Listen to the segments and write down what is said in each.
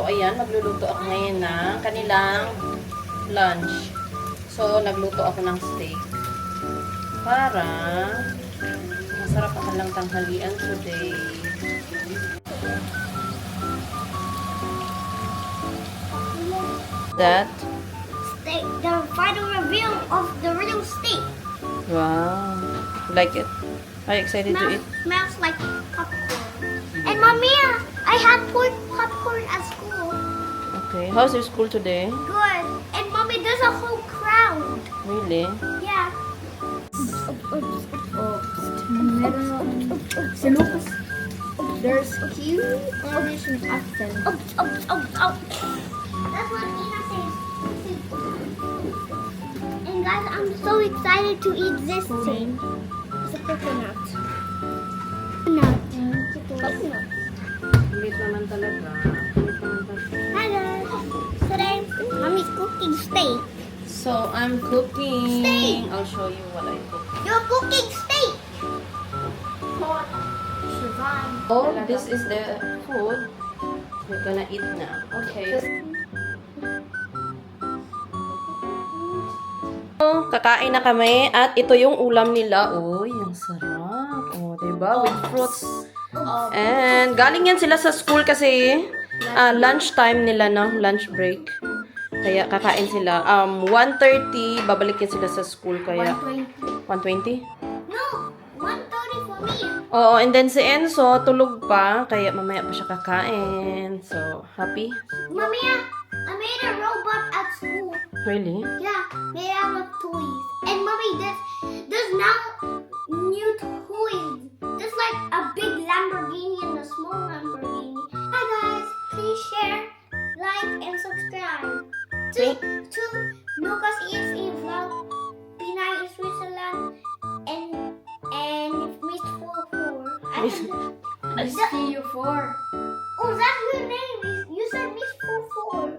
ayan, magluluto ako ngayon ng kanilang lunch. So, nagluto ako ng steak. Para masarap ang kanilang tanghalian today. That? Steak, the final reveal of the real steak. Wow. Like it? Are you excited to eat? Smells like popcorn. And mommy, I had popcorn at school. Okay. How's your school today? Good. And mommy, there's a whole crowd. Really? Yeah. Si Lucas, there's Q, English, and accent. That's what Ina says. And guys, I'm so excited to eat this thing. It's a coconut. Coconut. Ulit naman talaga. Hi guys. Today, mommy's cooking steak. So, I'm cooking. Steak. I'll show you what I cook. You're cooking steak. Oh, this is the food we're gonna eat now. Okay. So, kakain na kami at ito yung ulam nila. Uy, ang sarap. Oh, diba? With fruits. And galing yan sila sa school kasi lunch time nila, no? Lunch break. Kaya kakain sila. 1:30, babalik yan sila sa school. Kaya 1:20? No, 1:30 for me. Oo, and then si Enzo, tulog pa. Kaya mamaya pa siya kakain. So, happy? Mommy, I made a robot at school. Really? Yeah, made out of toys. And mommy, there's now new toys. There's like a big Lamborghini and a small Lamborghini. Hi guys, please share, like, and subscribe to Lucas EXE Vlog, Pinay is Switzerland, and Miss 44. Miss PU4. Oh, that's your name. You said Miss 44.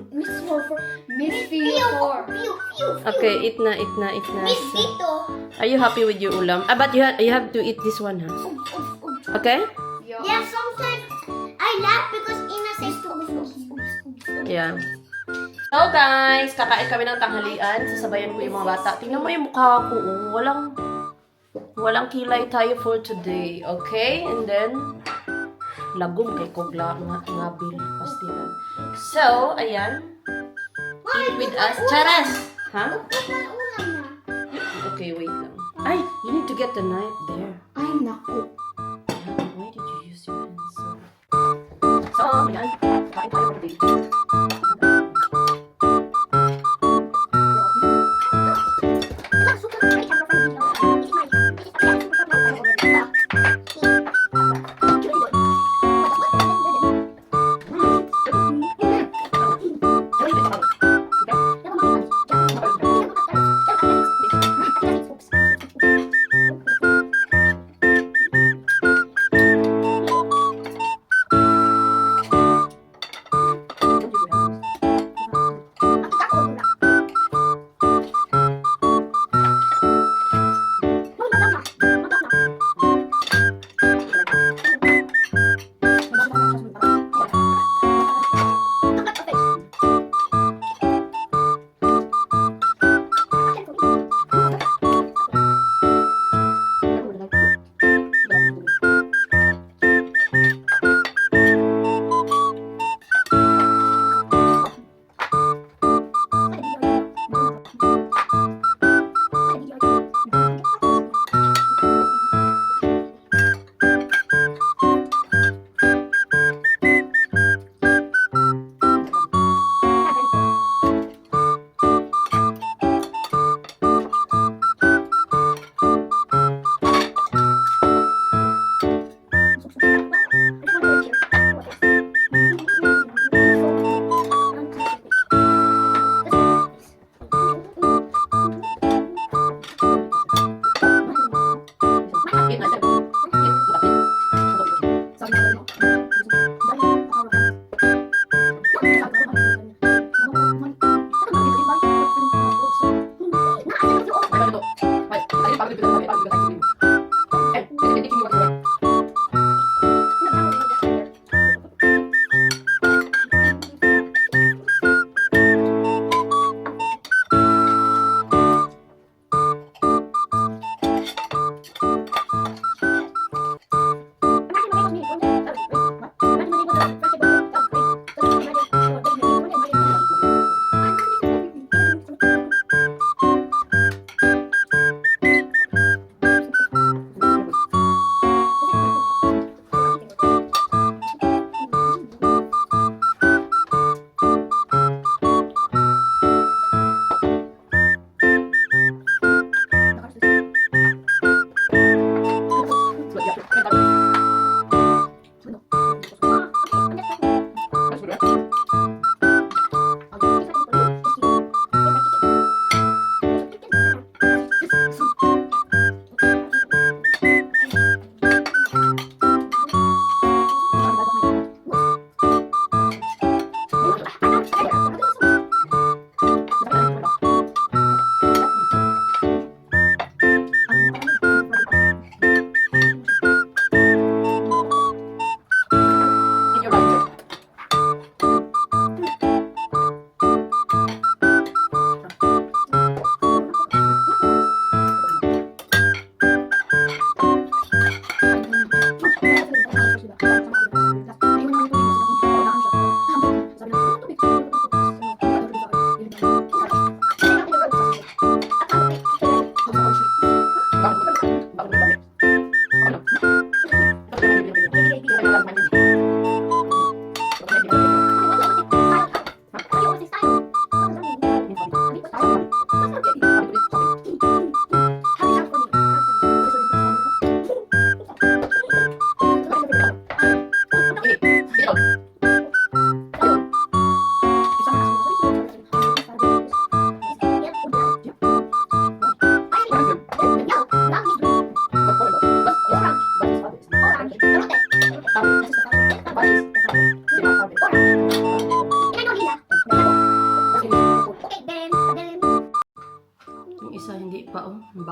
Miss 44. Miss Pew, PU4. pew, pew, pew. Okay, eat na, eat na, eat na. Miss Dito. Are you happy with your ulam? But you have to eat this one, ha? Okay? Yeah, sometimes I laugh because Ina says to Yeah. So guys, kakain kami ng tanghalian. Sasabayan ko yung mga bata. Tingnan mo yung mukha ko. Oh. Walang kilay tayo for today. Okay? And then, lagom kay Kogla nga bil pastilan. So, ayan. Eat with us. Charas! Ha? Okay, wait lang. Ay, you need to get the knife there. Ay, naku. Why did you use your hands? So, ayan. Kakain tayo for today.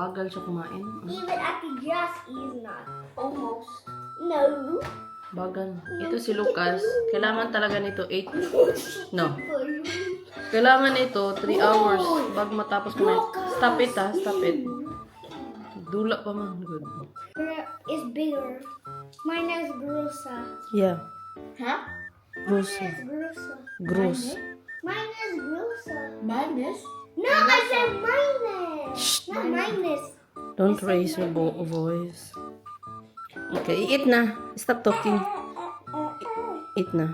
Bagal siya kumain. Even at the grass is not. Almost. No. Bagal. Ito si Lucas. Kailangan talaga nito 8. No. Kailangan ito 3 hours bago matapos kumain. Stop it ha. Stop it. Dula pa man. Good. Is bigger. Mine is grosser. Yeah. Huh? Gross. It's grosser. Gross. Mine is grosser. Minus? No, I said minus. Not minus. Don't raise your voice. Okay, eat na. Stop talking. Eat na.